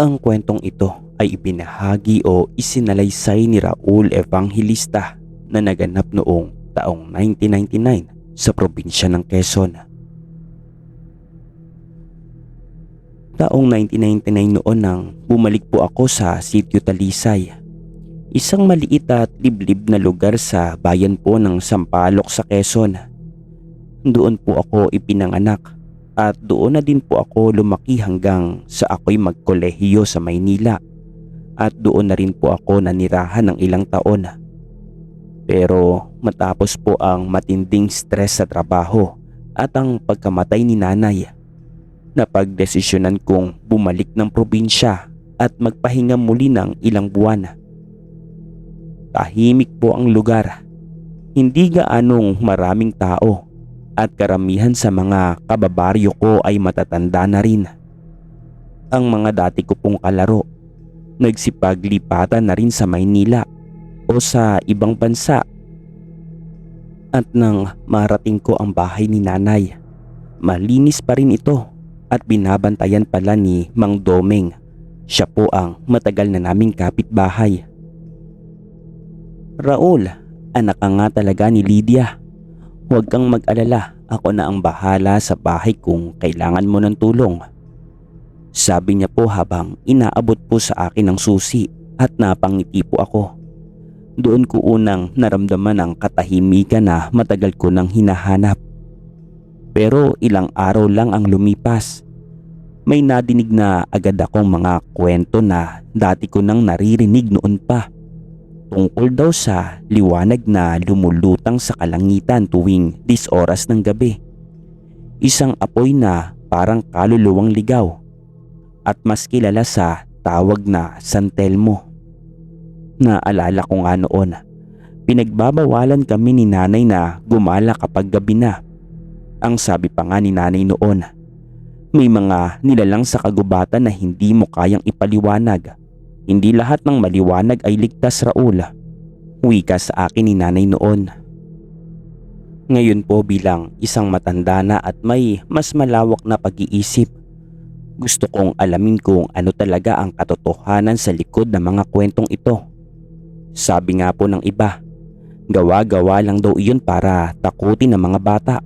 Ang kwentong ito ay ibinahagi o isinalaysay ni Raul Evangelista na naganap noong taong 1999 sa probinsya ng Quezon. Taong 1999 noon nang bumalik po ako sa Sitio Talisay, isang maliit at liblib na lugar sa bayan po ng Sampaloc sa Quezon. Doon po ako ipinanganak at doon na din po ako lumaki hanggang sa ako'y magkolehiyo sa Maynila at doon na rin po ako nanirahan ng ilang taon. Pero matapos po ang matinding stress sa trabaho at ang pagkamatay ni nanay, napagdesisyonan kong bumalik ng probinsya at magpahinga muli ng ilang buwan. Tahimik po ang lugar, hindi gaanong maraming tao at karamihan sa mga kababaryo ko ay matatanda na rin. Ang mga dati ko pong kalaro, nagsipaglipatan na rin sa Maynila o sa ibang bansa. At nang marating ko ang bahay ni nanay, malinis pa rin ito at binabantayan pala ni Mang Domeng. Siya po ang matagal na naming kapitbahay. Raul, anak ka nga talaga ni Lydia. Huwag kang mag-alala, ako na ang bahala sa bahay kung kailangan mo ng tulong. Sabi niya po habang inaabot po sa akin ang susi at napangiti po ako. Doon ko unang naramdaman ang katahimikan na matagal ko nang hinahanap. Pero ilang araw lang ang lumipas. May nadinig na agad akong mga kwento na dati ko nang naririnig noon pa. Tungkol daw sa liwanag na lumulutang sa kalangitan tuwing 10 oras ng gabi. Isang apoy na parang kaluluwang ligaw at mas kilala sa tawag na San Telmo. Naalala ko nga noon, pinagbabawalan kami ni nanay na gumala kapag gabi na. Ang sabi pa nga ni nanay noon, may mga nilalang sa kagubatan na hindi mo kayang ipaliwanag. Hindi lahat ng maliwanag ay ligtas, Raul. Wika sa akin ni nanay noon. Ngayon po bilang isang matanda na at may mas malawak na pag-iisip, gusto kong alamin kung ano talaga ang katotohanan sa likod ng mga kwentong ito. Sabi nga po ng iba, gawa-gawa lang daw iyon para takutin ng mga bata.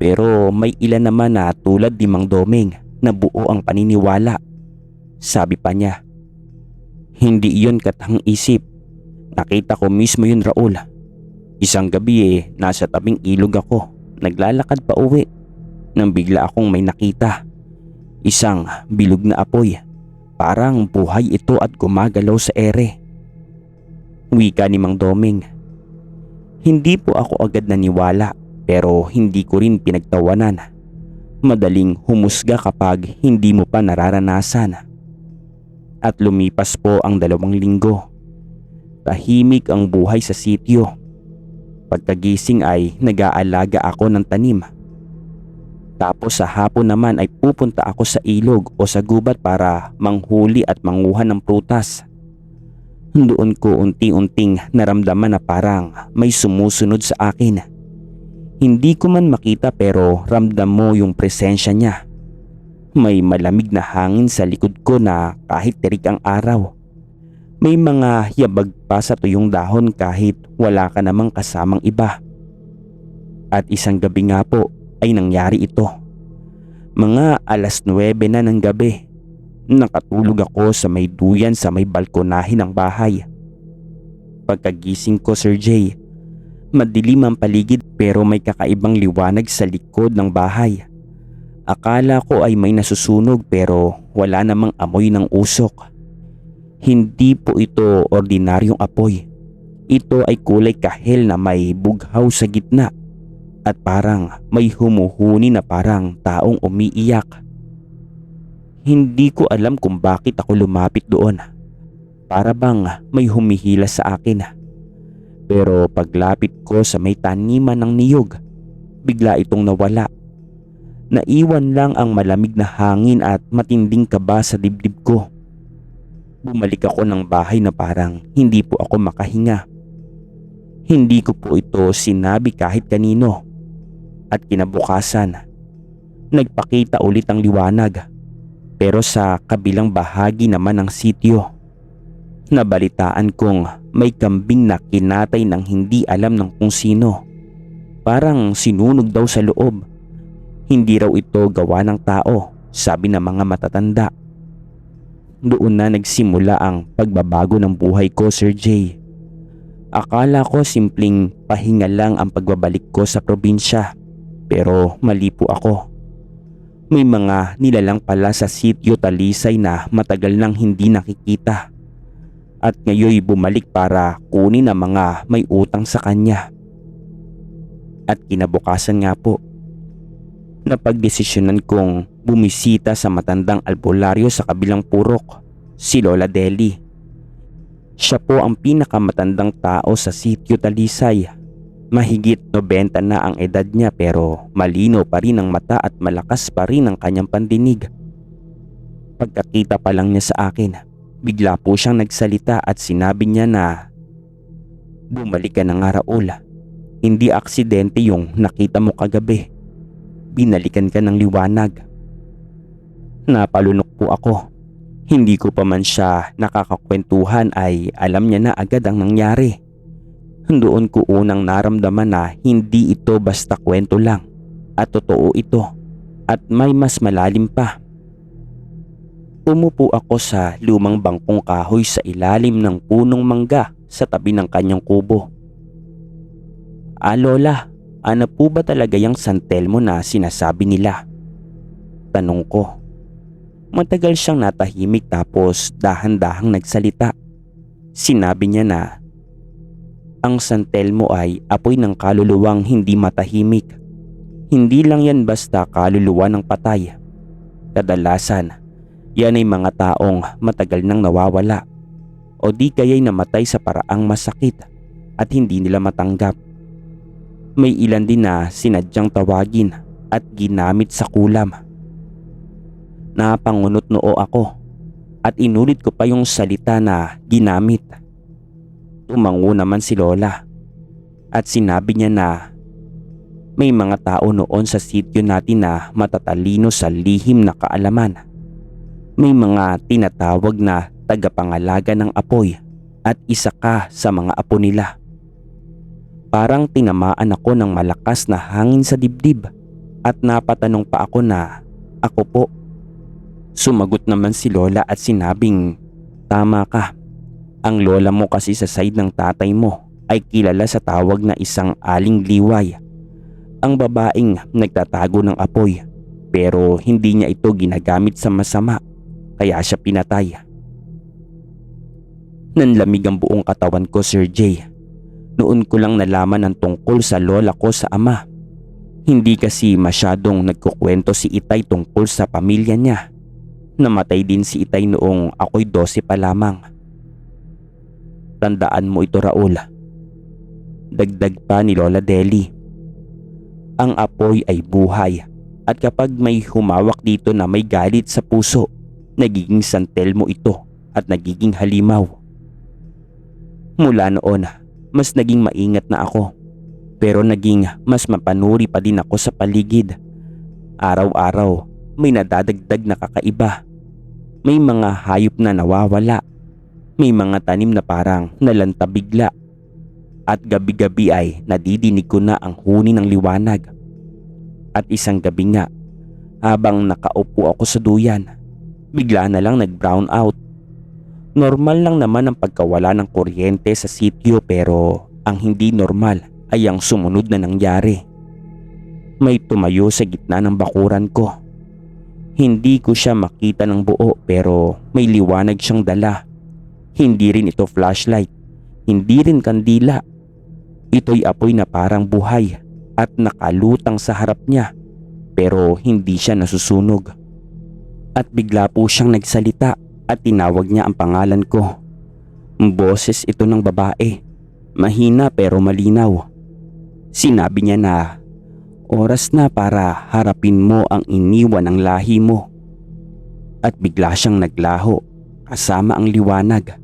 Pero may ilan naman na tulad ni Mang Domeng na buo ang paniniwala. Sabi pa niya, hindi iyon katang isip. Nakita ko mismo yun, Raul. Isang gabi nasa tabing ilog ako, naglalakad pa uwi, nang bigla akong may nakita. Isang bilog na apoy, parang buhay ito at gumagalaw sa ere. Wika ni Mang Domeng. Hindi po ako agad naniwala pero hindi ko rin pinagtawanan. Madaling humusga kapag hindi mo pa nararanasan. At lumipas po ang 2 linggo. Tahimik ang buhay sa sitio. Pagkagising ay nag-aalaga ako ng tanim. Tapos sa hapon naman ay pupunta ako sa ilog o sa gubat para manghuli at manguha ng prutas. Doon ko unti-unting naramdaman na parang may sumusunod sa akin. Hindi ko man makita pero ramdam mo yung presensya niya. May malamig na hangin sa likod ko na kahit terik ang araw. May mga yabag pa sa tuyong dahon kahit wala ka namang kasamang iba. At isang gabi nga po ay nangyari ito. Mga 9:00 na ng gabi. Nakatulog ako sa may duyan sa may balkonahe ng bahay. Pagkagising ko, Sir Jay, madilim ang paligid pero may kakaibang liwanag sa likod ng bahay. Akala ko ay may nasusunog pero wala namang amoy ng usok. Hindi po ito ordinaryong apoy. Ito ay kulay kahel na may bughaw sa gitna at parang may humuhuni na parang taong umiiyak. Hindi ko alam kung bakit ako lumapit doon. Para bang may humihila sa akin. Pero paglapit ko sa may taniman ng niyog, bigla itong nawala. Naiwan lang ang malamig na hangin at matinding kaba sa dibdib ko. Bumalik ako ng bahay na parang hindi po ako makahinga. Hindi ko po ito sinabi kahit kanino. At kinabukasan, nagpakita ulit ang liwanag. Pero sa kabilang bahagi naman ng sityo, nabalitaan kong may kambing na kinatay ng hindi alam ng kung sino. Parang sinunog daw sa loob. Hindi raw ito gawa ng tao, sabi ng mga matatanda. Doon na nagsimula ang pagbabago ng buhay ko, Sir Jay. Akala ko simpleng pahinga lang ang pagbabalik ko sa probinsya, pero mali po ako. May mga nilalang pala sa sitio Talisay na matagal nang hindi nakikita at ngayon bumalik para kunin ang mga may utang sa kanya. At kinabukasan nga po, napagdesisyonan kong bumisita sa matandang albularyo sa kabilang purok, si Lola Deli. Siya po ang pinakamatandang tao sa sitio Talisay. Mahigit 90 na ang edad niya pero malino pa rin ang mata at malakas pa rin ang kanyang pandinig. Pagkakita pa lang niya sa akin, bigla po siyang nagsalita at sinabi niya na, "Bumalik ka na nga, Raul. Hindi aksidente yung nakita mo kagabi. Binalikan ka ng liwanag." Napalunok po ako. Hindi ko pa man siya nakakakwentuhan ay alam niya na agad ang nangyari. Doon ko unang naramdaman na hindi ito basta kwento lang at totoo ito at may mas malalim pa. Umupo ako sa lumang bangkong kahoy sa ilalim ng punong mangga sa tabi ng kanyang kubo. Lola, ano po ba talaga yung San Telmo na sinasabi nila?" Tanong ko. Matagal siyang natahimik tapos dahan-dahang nagsalita. Sinabi niya na, "Ang San Telmo ay apoy ng kaluluwang hindi matahimik. Hindi lang yan basta kaluluwa ng patay. Kadalasan, yan ay mga taong matagal nang nawawala o di kaya'y namatay sa paraang masakit at hindi nila matanggap. May ilan din na sinadyang tawagin at ginamit sa kulam." Napangunot noo ako at inulit ko pa yung salita na ginamit. Tumango naman si Lola at sinabi niya na may mga tao noon sa sitio natin na matatalino sa lihim na kaalaman. May mga tinatawag na tagapangalaga ng apoy at isa ka sa mga apo nila. Parang tinamaan ako ng malakas na hangin sa dibdib at napatanong pa ako na, "Ako po?" Sumagot naman si Lola at sinabing, "Tama ka. Ang lola mo kasi sa side ng tatay mo ay kilala sa tawag na isang aling liway. Ang babaeng nagtatago ng apoy pero hindi niya ito ginagamit sa masama kaya siya pinatay." Nanlamig ang buong katawan ko, Sir Jay. Noon ko lang nalaman ang tungkol sa lola ko sa ama. Hindi kasi masyadong nagkukwento si Itay tungkol sa pamilya niya. Namatay din si Itay noong ako'y 12 pa lamang. "Tandaan mo ito, Raul." Dagdag pa ni Lola Deli. "Ang apoy ay buhay at kapag may humawak dito na may galit sa puso, nagiging San Telmo ito at nagiging halimaw." Mula noon, mas naging maingat na ako. Pero naging mas mapanuri pa din ako sa paligid. Araw-araw may nadadagdag na kakaiba. May mga hayop na nawawala. May mga tanim na parang nalanta bigla. At gabi-gabi ay nadidinig ko na ang huni ng liwanag. At isang gabi nga, habang nakaupo ako sa duyan, bigla na lang nag-brown out. Normal lang naman ang pagkawala ng kuryente sa sitio pero ang hindi normal ay ang sumunod na nangyari. May tumayo sa gitna ng bakuran ko. Hindi ko siya makita ng buo pero may liwanag siyang dala. Hindi rin ito flashlight, hindi rin kandila. Ito'y apoy na parang buhay at nakalutang sa harap niya pero hindi siya nasusunog. At bigla po siyang nagsalita at tinawag niya ang pangalan ko. Boses ito ng babae, mahina pero malinaw. Sinabi niya na oras na para harapin mo ang iniwan ng lahi mo. At bigla siyang naglaho kasama ang liwanag.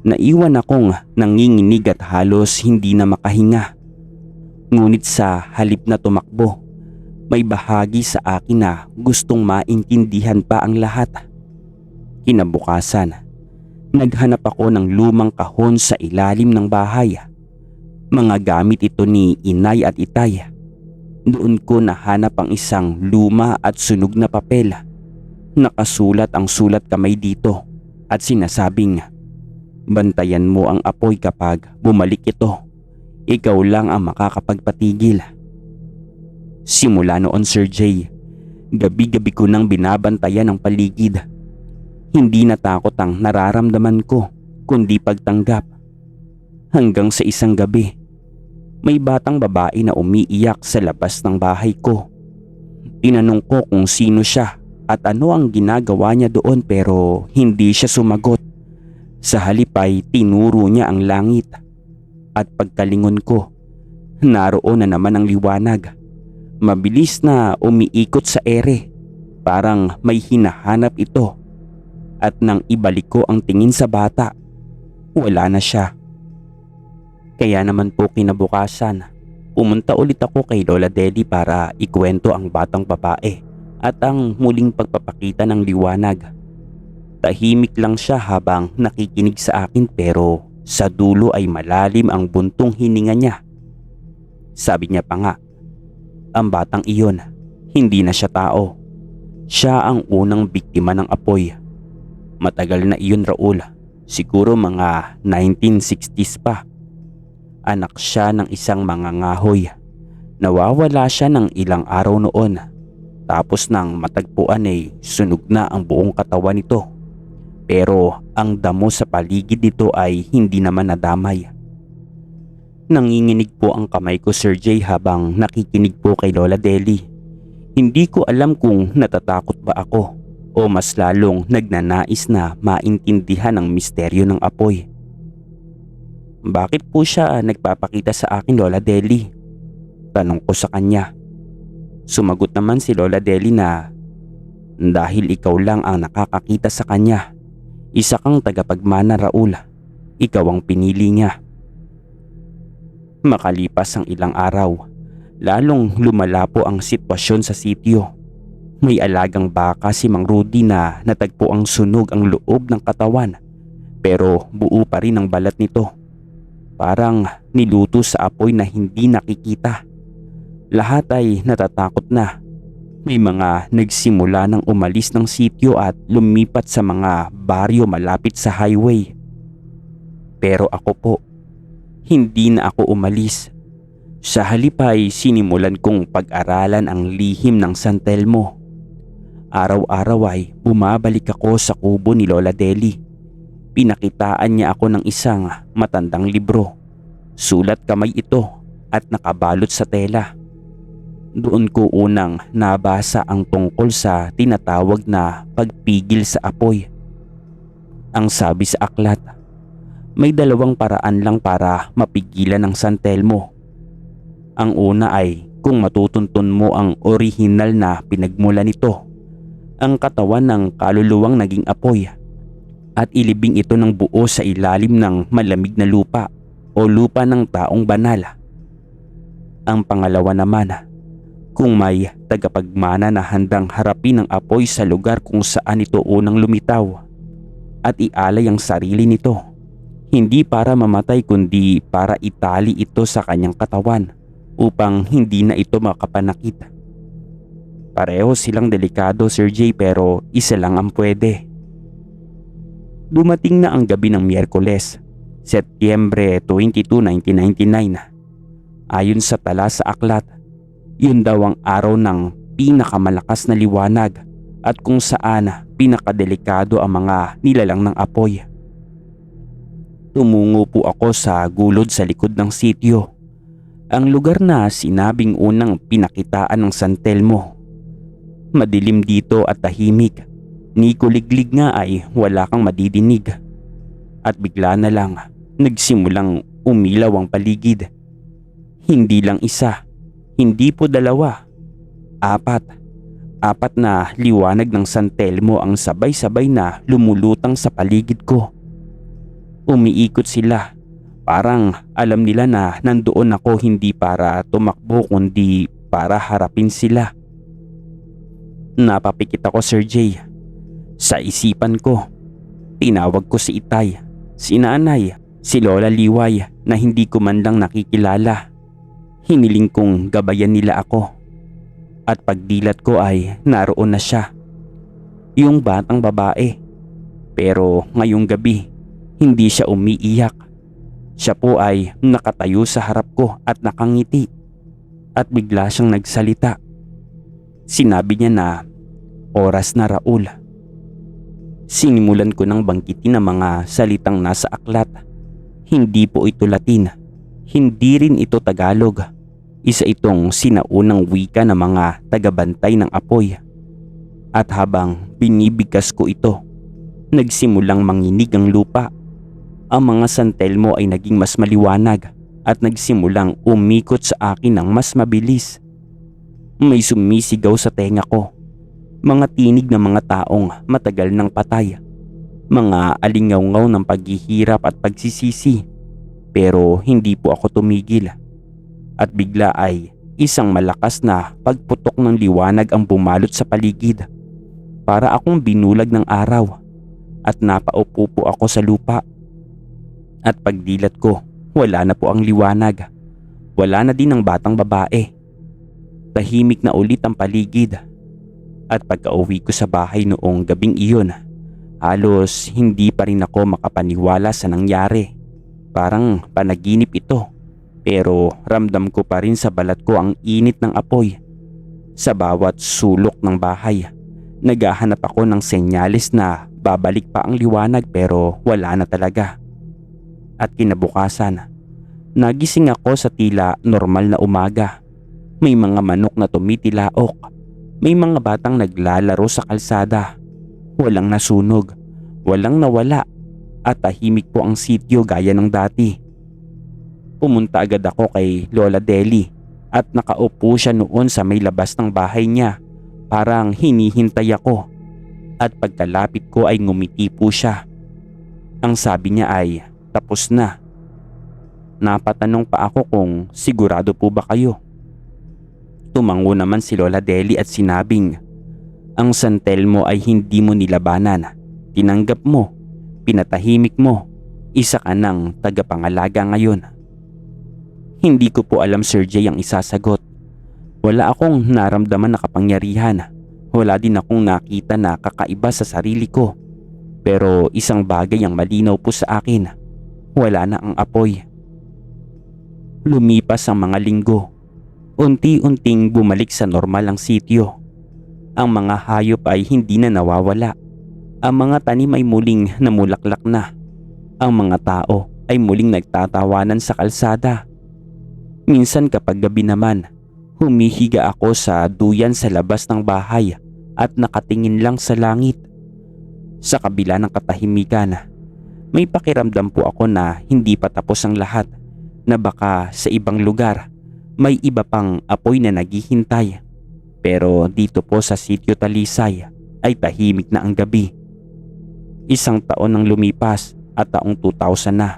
Naiwan akong nanginginig at halos hindi na makahinga. Ngunit sa halip na tumakbo, May bahagi sa akin na gustong maintindihan pa ang lahat. Kinabukasan, naghanap ako ng lumang kahon sa ilalim ng bahay. Mga gamit ito ni inay at itay. Doon ko nahanap ang isang luma at sunog na papel. Nakasulat ang sulat kamay dito at sinasabing, "Bantayan mo ang apoy kapag bumalik ito. Ikaw lang ang makakapagpatigil." Simula noon, Sir Jay, gabi-gabi ko nang binabantayan ang paligid. Hindi na takot ang nararamdaman ko, kundi pagtanggap. Hanggang sa isang gabi, may batang babae na umiiyak sa labas ng bahay ko. Tinanong ko kung sino siya at ano ang ginagawa niya doon, pero hindi siya sumagot. Sa halip ay tinuro niya ang langit. At pagkalingon ko, naroon na naman ang liwanag. Mabilis na umiikot sa ere, parang may hinahanap ito. At nang ibalik ko ang tingin sa bata, wala na siya. Kaya naman po kinabukasan, pumunta ulit ako kay Lola Deli para ikwento ang batang babae at ang muling pagpapakita ng liwanag. Tahimik lang siya habang nakikinig sa akin, pero sa dulo ay malalim ang buntong hininga niya. Sabi niya pa nga, ang batang iyon, hindi na siya tao. Siya ang unang biktima ng apoy. Matagal na iyon, Raul. Siguro mga 1960s pa. Anak siya ng isang mangangahoy. Nawawala siya ng ilang araw noon. Tapos nang matagpuan ay sunog na ang buong katawan nito. Pero ang damo sa paligid nito ay hindi naman nadamay. Nanginginig po ang kamay ko, Sir Jay, habang nakikinig po kay Lola Deli. Hindi ko alam kung natatakot ba ako o mas lalong nagnanais na maintindihan ang misteryo ng apoy. "Bakit po siya nagpapakita sa akin, Lola Deli?" tanong ko sa kanya. Sumagot naman si Lola Deli na, "Dahil ikaw lang ang nakakakita sa kanya. Isa kang tagapagmana, Raul. Ikaw ang pinili niya." Makalipas ang ilang araw, lalong lumala po ang sitwasyon sa sitio. May alagang baka si Mang Rudy na natagpo ang sunog ang loob ng katawan, pero buo pa rin ang balat nito. Parang niluto sa apoy na hindi nakikita. Lahat ay natatakot na. May mga nagsimula ng umalis ng sitio at lumipat sa mga baryo malapit sa highway. Pero ako po, hindi na ako umalis. Sa halip ay sinimulan kong pag-aralan ang lihim ng San Telmo. Araw-araw ay bumabalik ako sa kubo ni Lola Deli. Pinakitaan niya ako ng isang matandang libro. Sulat kamay ito at nakabalot sa tela. Doon ko unang nabasa ang tungkol sa tinatawag na pagpigil sa apoy. Ang sabi sa aklat, may dalawang paraan lang para mapigilan ang San Telmo. Ang una ay kung matutuntun mo ang orihinal na pinagmula nito, ang katawan ng kaluluwang naging apoy, at ilibing ito ng buo sa ilalim ng malamig na lupa o lupa ng taong banal. Ang pangalawa naman, kung may tagapagmana na handang harapin ang apoy sa lugar kung saan ito unang lumitaw at ialay ang sarili nito, hindi para mamatay kundi para itali ito sa kanyang katawan upang hindi na ito makapanakit. Pareho silang delikado, Sir Jay, pero isa lang ang pwede. Dumating na ang gabi ng Miyerkules, Setyembre 22, 1999. Ayon sa tala sa aklat, yun daw ang araw ng pinakamalakas na liwanag at kung saan pinakadelikado ang mga nilalang ng apoy. Tumungo po ako sa gulod sa likod ng sitio, ang lugar na sinabing unang pinakitaan ng San Telmo. Madilim dito at tahimik, ni kuliglig nga ay wala kang madidinig. At bigla na lang nagsimulang umilaw ang paligid. Hindi lang isa, hindi po dalawa, apat na liwanag ng San Telmo ang sabay-sabay na lumulutang sa paligid ko. Umiikot sila, parang alam nila na nandoon ako hindi para tumakbo kundi para harapin sila. Napapikit ako, Sir Jay. Sa isipan ko, tinawag ko si Itay, si Nanay, si Lola Liway na hindi ko man lang nakikilala. Hiniling kong gabayan nila ako. At pagdilat ko ay naroon na siya. Yung batang babae. Pero ngayong gabi, hindi siya umiiyak. Siya po ay nakatayo sa harap ko at nakangiti. At bigla siyang nagsalita. Sinabi niya na, "Oras na, Raul." Sinimulan ko ng banggitin ang mga salitang nasa aklat. Hindi po ito Latin. Hindi rin ito Tagalog. Isa itong sinaunang wika ng mga tagabantay ng apoy. At habang binibigkas ko ito, nagsimulang manginig ang lupa. Ang mga santelmo ay naging mas maliwanag at nagsimulang umikot sa akin ng mas mabilis. May sumisigaw sa tenga ko. Mga tinig ng mga taong matagal nang patay. Mga alingawngaw ng paghihirap at pagsisisi. Pero hindi po ako tumigil. At bigla ay isang malakas na pagputok ng liwanag ang bumalot sa paligid. Para akong binulag ng araw. At napaupo po ako sa lupa. At pagdilat ko, wala na po ang liwanag. Wala na din ang batang babae. Tahimik na ulit ang paligid. At pagka-uwi ko sa bahay noong gabing iyon, halos hindi pa rin ako makapaniwala sa nangyari. Parang panaginip ito. Pero ramdam ko pa rin sa balat ko ang init ng apoy. Sa bawat sulok ng bahay, naghahanap ako ng senyales na babalik pa ang liwanag pero wala na talaga. At kinabukasan, nagising ako sa tila normal na umaga. May mga manok na tumitilaok. May mga batang naglalaro sa kalsada. Walang nasunog, walang nawala, at tahimik po ang sityo gaya ng dati. Pumunta agad ako kay Lola Deli at nakaupo siya noon sa may labas ng bahay niya. Parang hinihintay ako. At pagkalapit ko ay ngumiti po siya. Ang sabi niya ay tapos na. Napatanong pa ako kung sigurado po ba kayo. Tumango naman si Lola Deli at sinabing, "Ang santel mo ay hindi mo nilabanan. Tinanggap mo, pinatahimik mo. Isa ka ng tagapangalaga ngayon." Hindi ko po alam, Sir Jay, ang isasagot. Wala akong naramdaman na kapangyarihan. Wala din akong nakita na kakaiba sa sarili ko. Pero isang bagay ang malinaw po sa akin. Wala na ang apoy. Lumipas ang mga linggo. Unti-unting bumalik sa normal ang sityo. Ang mga hayop ay hindi na nawawala. Ang mga tanim ay muling namulaklak na. Ang mga tao ay muling nagtatawanan sa kalsada. Minsan kapag gabi naman, humihiga ako sa duyan sa labas ng bahay at nakatingin lang sa langit. Sa kabila ng katahimikan, may pakiramdam po ako na hindi pa tapos ang lahat, na baka sa ibang lugar may iba pang apoy na naghihintay. Pero dito po sa sitio Talisay ay tahimik na ang gabi. Isang taon ang lumipas at taong 2000 na.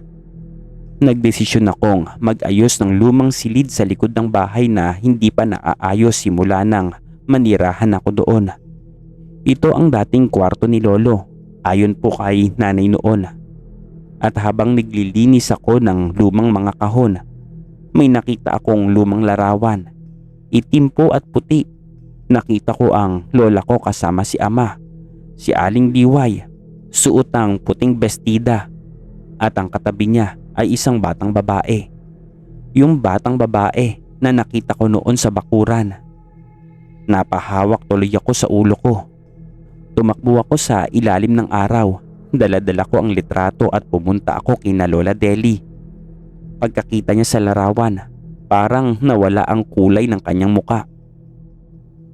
Nagdesisyon akong mag-ayos ng lumang silid sa likod ng bahay na hindi pa naaayos simula nang manirahan ako doon. Ito ang dating kwarto ni Lolo, ayon po kay nanay noon. At habang naglilinis ako ng lumang mga kahon, may nakita akong lumang larawan. Itim po at puti. Nakita ko ang lola ko kasama si ama, si Aling Liway, suot ang puting bestida. At ang katabi niya ay isang batang babae. Yung batang babae na nakita ko noon sa bakuran. Napahawak tuloy ako sa ulo ko. Tumakbo ako sa ilalim ng araw. Dala-dala ko ang litrato at pumunta ako kina Lola Deli. Pagkakita niya sa larawan, parang nawala ang kulay ng kanyang muka.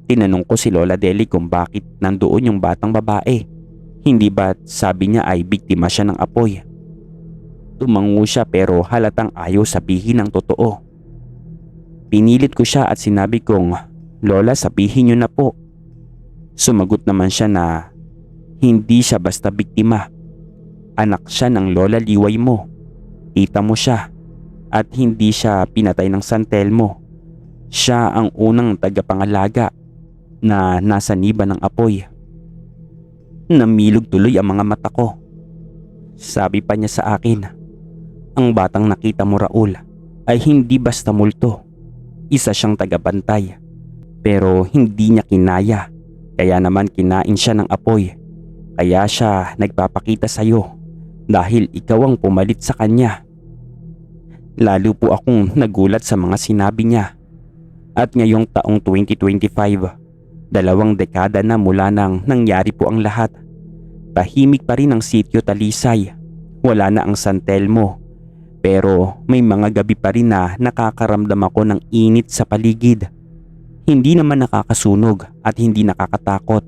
Tinanong ko si Lola Deli kung bakit nandoon yung batang babae. Hindi ba't sabi niya ay biktima siya ng apoy? Tumango siya pero halatang ayaw sabihin ang totoo. Pinilit ko siya at sinabi kong, "Lola, sabihin niyo na po." Sumagot naman siya na hindi siya basta biktima. Anak siya ng Lola Liway mo. Tita mo siya. At hindi siya pinatay ng San Telmo. Siya ang unang tagapangalaga. na nasaniba ng apoy. Namilog tuloy ang mga mata ko. Sabi pa niya sa akin, ang batang nakita mo Raul ay hindi basta multo. Isa siyang tagabantay. Pero hindi niya kinaya. Kaya naman kinain siya ng apoy. Kaya siya nagpapakita sa'yo dahil ikaw ang pumalit sa kanya. Lalo po akong nagulat sa mga sinabi niya. At ngayong taong 2025, 2 dekada na mula nang nangyari po ang lahat. Tahimik pa rin ang sitio Talisay. Wala na ang San Telmo. Pero may mga gabi pa rin na nakakaramdam ako ng init sa paligid. Hindi naman nakakasunog at hindi nakakatakot.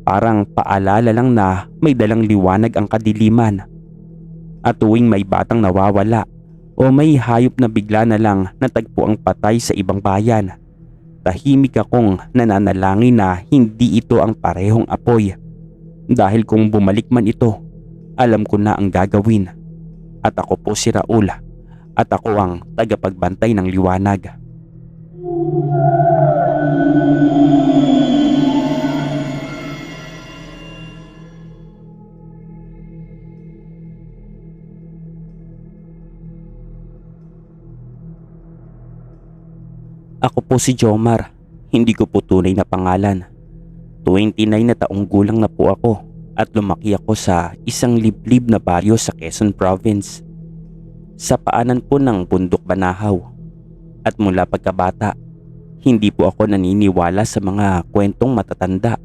Parang paalala lang na may dalang liwanag ang kadiliman. At tuwing may batang nawawala o may hayop na bigla na lang natagpo ang patay sa ibang bayan, tahimik akong nananalangin na hindi ito ang parehong apoy. Dahil kung bumalik man ito, alam ko na ang gagawin. At ako po si Raul at ako ang tagapagbantay ng liwanag. Ako po si Jomar, hindi ko po tunay na pangalan. 29 na taong gulang na po ako at lumaki ako sa isang liblib na baryo sa Quezon Province. Sa paanan po ng Bundok Banahaw. At mula pagkabata, hindi po ako naniniwala sa mga kwentong matatanda.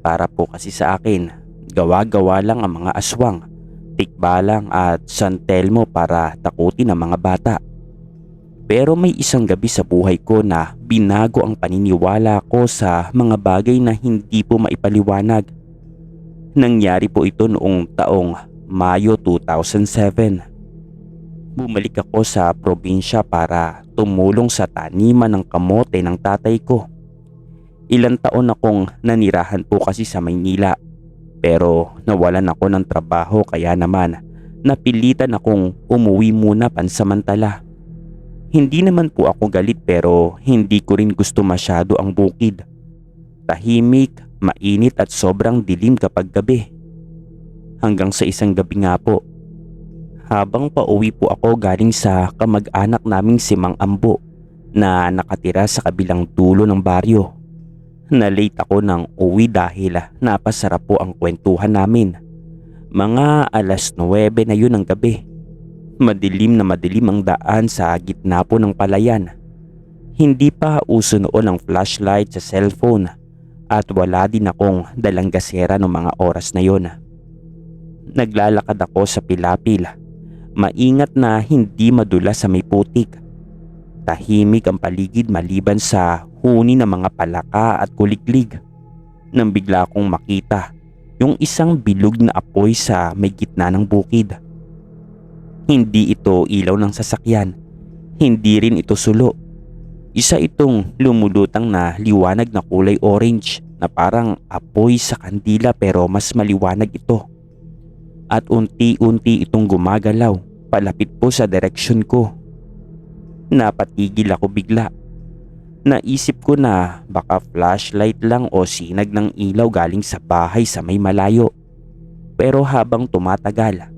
Para po kasi sa akin, gawa-gawa lang ang mga aswang, tikbalang at San Telmo para takutin ang mga bata. Pero may isang gabi sa buhay ko na binago ang paniniwala ko sa mga bagay na hindi po maipaliwanag. Nangyari po ito noong taong Mayo 2007. Bumalik ako sa probinsya para tumulong sa taniman ng kamote ng tatay ko. Ilang taon akong nanirahan po kasi sa Maynila. Pero nawalan ako ng trabaho kaya naman napilitan akong umuwi muna pansamantala. Hindi naman po ako galit pero hindi ko rin gusto masyado ang bukid. Tahimik, mainit at sobrang dilim kapag gabi. Hanggang sa isang gabi nga po, habang pauwi po ako galing sa kamag-anak naming si Mang Ambo na nakatira sa kabilang dulo ng baryo. Na-late ako ng uwi dahil napasarap po ang kwentuhan namin. Mga 9:00 na yun ng gabi. Madilim na madilim ang daan sa gitna po ng palayan. Hindi pa uso noon ang flashlight sa cellphone at wala din akong dalang gasera noong mga oras na yon. Naglalakad ako sa pilapil. Maingat na hindi madulas sa may putik. Tahimik ang paligid maliban sa huni ng mga palaka at kuliklig. Nang bigla akong makita yung isang bilog na apoy sa may gitna ng bukid. Hindi ito ilaw ng sasakyan. Hindi rin ito sulo. Isa itong lumulutang na liwanag na kulay orange na parang apoy sa kandila pero mas maliwanag ito. At unti-unti itong gumagalaw palapit po sa direksyon ko. Napatigil ako bigla. Naisip ko na baka flashlight lang o sinag ng ilaw galing sa bahay sa may malayo. Pero habang tumatagal,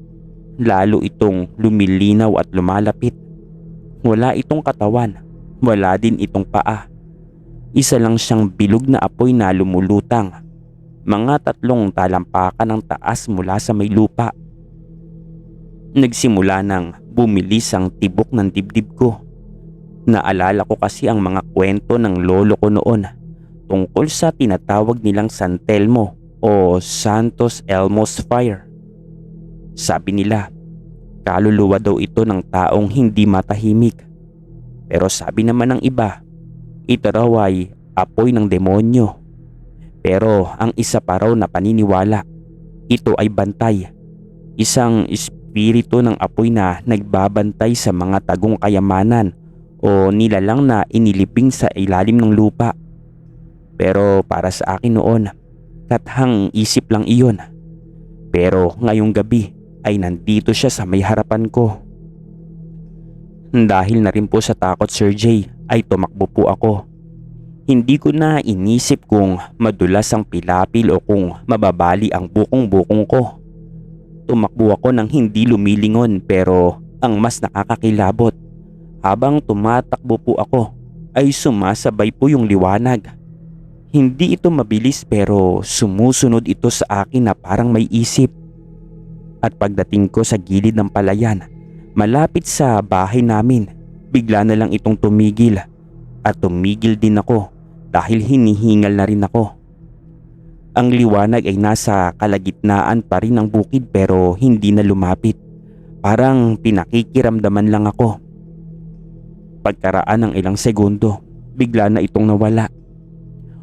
lalo itong lumilinaw at lumalapit. Wala itong katawan, wala din itong paa. Isa lang siyang bilog na apoy na lumulutang. Mga 3 talampakan ng taas mula sa may lupa. Nagsimula nang bumilis ang tibok ng dibdib ko. Naalala ko kasi ang mga kwento ng lolo ko noon tungkol sa tinatawag nilang San Telmo o Santos Elmo's Fire. Sabi nila, kaluluwa daw ito ng taong hindi matahimik. Pero sabi naman ng iba, ito raw ay apoy ng demonyo. Pero ang isa pa raw na paniniwala, ito ay bantay. Isang espiritu ng apoy na nagbabantay sa mga tagong kayamanan o nilalang na inilibing sa ilalim ng lupa. Pero para sa akin noon, kathang isip lang iyon. Pero ngayong gabi ay nandito siya sa may harapan ko. Dahil na rin po sa takot, Sir Jay, ay tumakbo po ako. Hindi ko na inisip kung madulas ang pilapil o kung mababali ang bukong-bukong ko. Tumakbo ako ng hindi lumilingon pero ang mas nakakakilabot, habang tumatakbo po ako ay sumasabay po yung liwanag. Hindi ito mabilis pero sumusunod ito sa akin na parang may isip. At pagdating ko sa gilid ng palayan, malapit sa bahay namin, bigla na lang itong tumigil. At tumigil din ako dahil hinihingal na rin ako. Ang liwanag ay nasa kalagitnaan pa rin ng bukid pero hindi na lumapit. Parang pinakikiramdaman lang ako. Pagkaraan ng ilang segundo, bigla na itong nawala.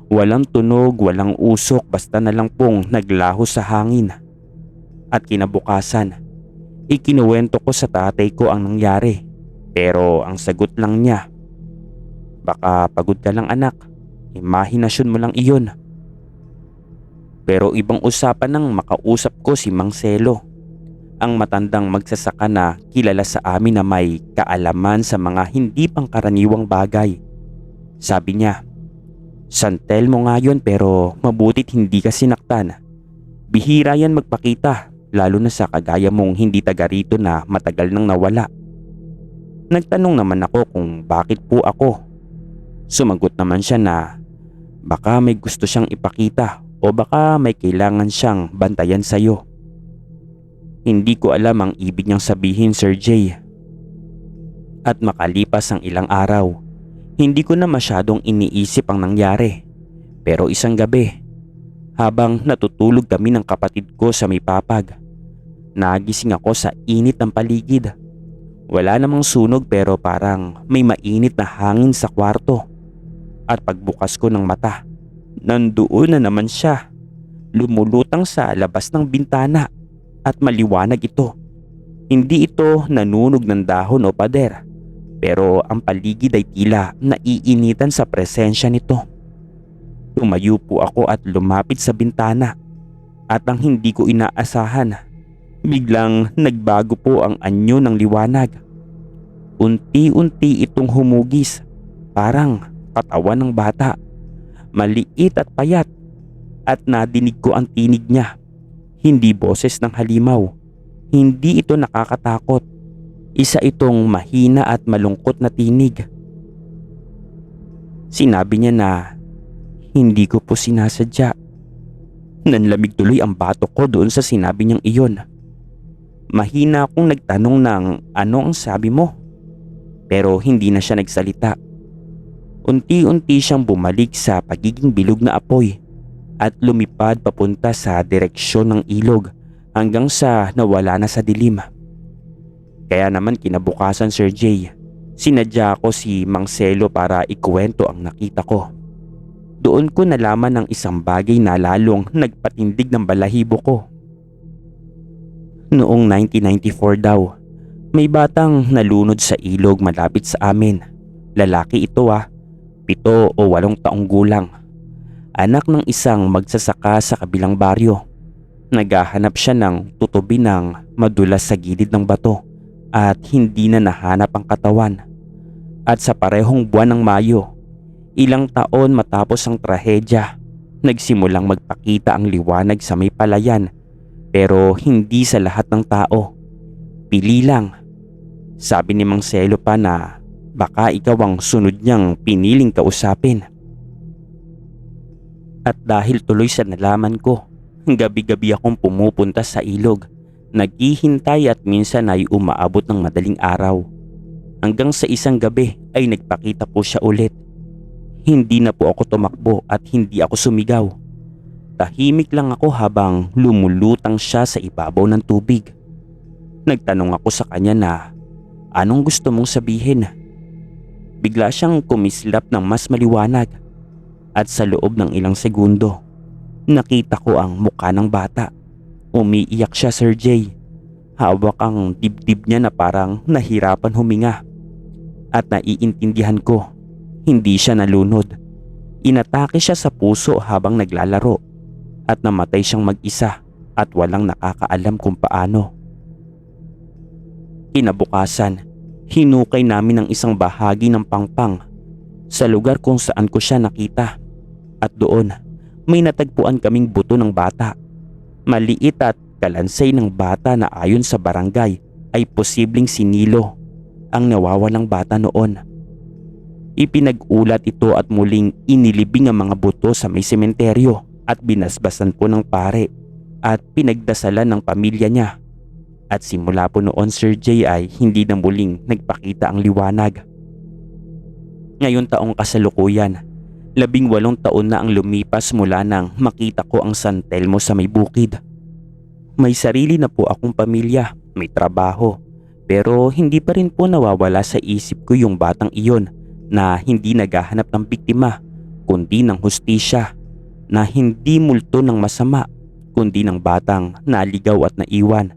Walang tunog, walang usok, basta na lang pong naglaho sa hangin. At kinabukasan, ikinuwento ko sa tatay ko ang nangyari. Pero ang sagot lang niya, "Baka pagod ka lang anak, imahinasyon mo lang iyon." Pero ibang usapan nang makausap ko si Mang Selo, ang matandang magsasaka na kilala sa amin na may kaalaman sa mga hindi pangkaraniwang bagay. Sabi niya, "Santel mo nga yun pero mabutit hindi ka sinaktan. Bihira yan magpakita, lalo na sa kagaya mong hindi taga rito na matagal nang nawala." Nagtanong naman ako kung bakit po ako. Sumagot naman siya na baka may gusto siyang ipakita o baka may kailangan siyang bantayan sa'yo. Hindi ko alam ang ibig niyang sabihin, Sir Jay. At makalipas ang ilang araw, hindi ko na masyadong iniisip ang nangyari. Pero isang gabi, habang natutulog kami ng kapatid ko sa may papag, nagising ako sa init ng paligid. Wala namang sunog pero parang may mainit na hangin sa kwarto. At pagbukas ko ng mata, nandoon na naman siya. Lumulutang sa labas ng bintana at maliwanag ito. Hindi ito nanunog ng dahon o pader, pero ang paligid ay tila naiinitan sa presensya nito. Tumayo po ako at lumapit sa bintana at ang hindi ko inaasahan, biglang nagbago po ang anyo ng liwanag. Unti-unti itong humugis, parang katawan ng bata, maliit at payat, at nadinig ko ang tinig niya. Hindi boses ng halimaw, hindi ito nakakatakot. Isa itong mahina at malungkot na tinig. Sinabi niya na hindi ko po sinasadya. Nanlamig tuloy ang batok ko doon sa sinabi niyang iyon. Mahina akong nagtanong ng ano ang sabi mo, pero hindi na siya nagsalita. Unti-unti siyang bumalik sa pagiging bilog na apoy at lumipad papunta sa direksyon ng ilog hanggang sa nawala na sa dilim. Kaya naman kinabukasan, Sir Jay, sinadya ko si Mang Selo para ikuwento ang nakita ko. Doon ko nalaman ng isang bagay na lalong nagpatindig ng balahibo ko. Noong 1994 daw, may batang nalunod sa ilog malapit sa amin. Lalaki ito 7 o 8 taong gulang. Anak ng isang magsasaka sa kabilang baryo. Naghahanap siya ng tutubi ng madulas sa gilid ng bato at hindi na nahanap ang katawan. At sa parehong buwan ng Mayo, ilang taon matapos ang trahedya, nagsimulang magpakita ang liwanag sa may palayan, pero hindi sa lahat ng tao. Pili lang. Sabi ni Mang Selo pa na baka ikaw ang sunod niyang piniling kausapin. At dahil tuloy sa nalaman ko, gabi-gabi akong pumupunta sa ilog, naghihintay at minsan ay umaabot ng madaling araw. Hanggang sa isang gabi ay nagpakita po siya ulit. Hindi na po ako tumakbo at hindi ako sumigaw. Tahimik lang ako habang lumulutang siya sa ibabaw ng tubig. Nagtanong ako sa kanya na anong gusto mong sabihin. Bigla siyang kumislap ng mas maliwanag at sa loob ng ilang segundo, nakita ko ang mukha ng bata. Umiiyak siya, Sir Jay. Hawak ang dibdib niya na parang nahirapan huminga. At naiintindihan ko, hindi siya nalunod. Inatake siya sa puso habang naglalaro at namatay siyang mag-isa at walang nakakaalam kung paano. Kinabukasan, hinukay namin ang isang bahagi ng pangpang. sa lugar kung saan ko siya nakita. At doon, may natagpuan kaming buto ng bata. Maliit at kalansay ng bata na ayon sa barangay ay posibleng si Nilo ang nawawalang bata noon. Ipinag-ulat ito at muling inilibing ang mga buto sa may sementeryo at binasbasan po ng pare at pinagdasalan ng pamilya niya. At simula po noon, Sir Jay, ay hindi na muling nagpakita ang liwanag. Ngayon taong kasalukuyan, 18 taon na ang lumipas mula nang makita ko ang San Telmo sa may bukid. May sarili na po akong pamilya, may trabaho, pero hindi pa rin po nawawala sa isip ko yung batang iyon na hindi naghahanap ng biktima kundi ng hustisya, na hindi multo ng masama kundi ng batang naligaw at naiwan.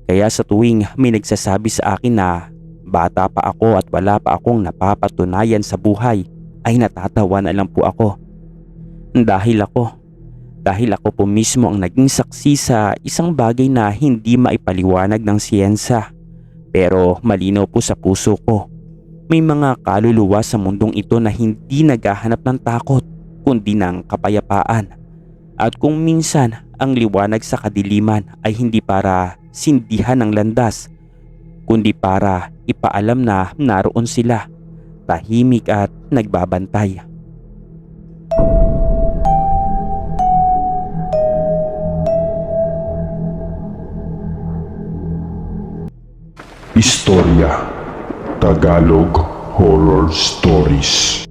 Kaya sa tuwing may nagsasabi sa akin na bata pa ako at wala pa akong napapatunayan sa buhay, ay natatawa na lang po ako. Dahil ako po mismo ang naging saksi sa isang bagay na hindi maipaliwanag ng siyensya, pero malinaw po sa puso ko. May mga kaluluwa sa mundong ito na hindi naghahanap ng takot kundi ng kapayapaan. At kung minsan ang liwanag sa kadiliman ay hindi para sindihan ng landas, kundi para ipaalam na naroon sila, tahimik at nagbabantay. Istorya Tagalog Horror Stories.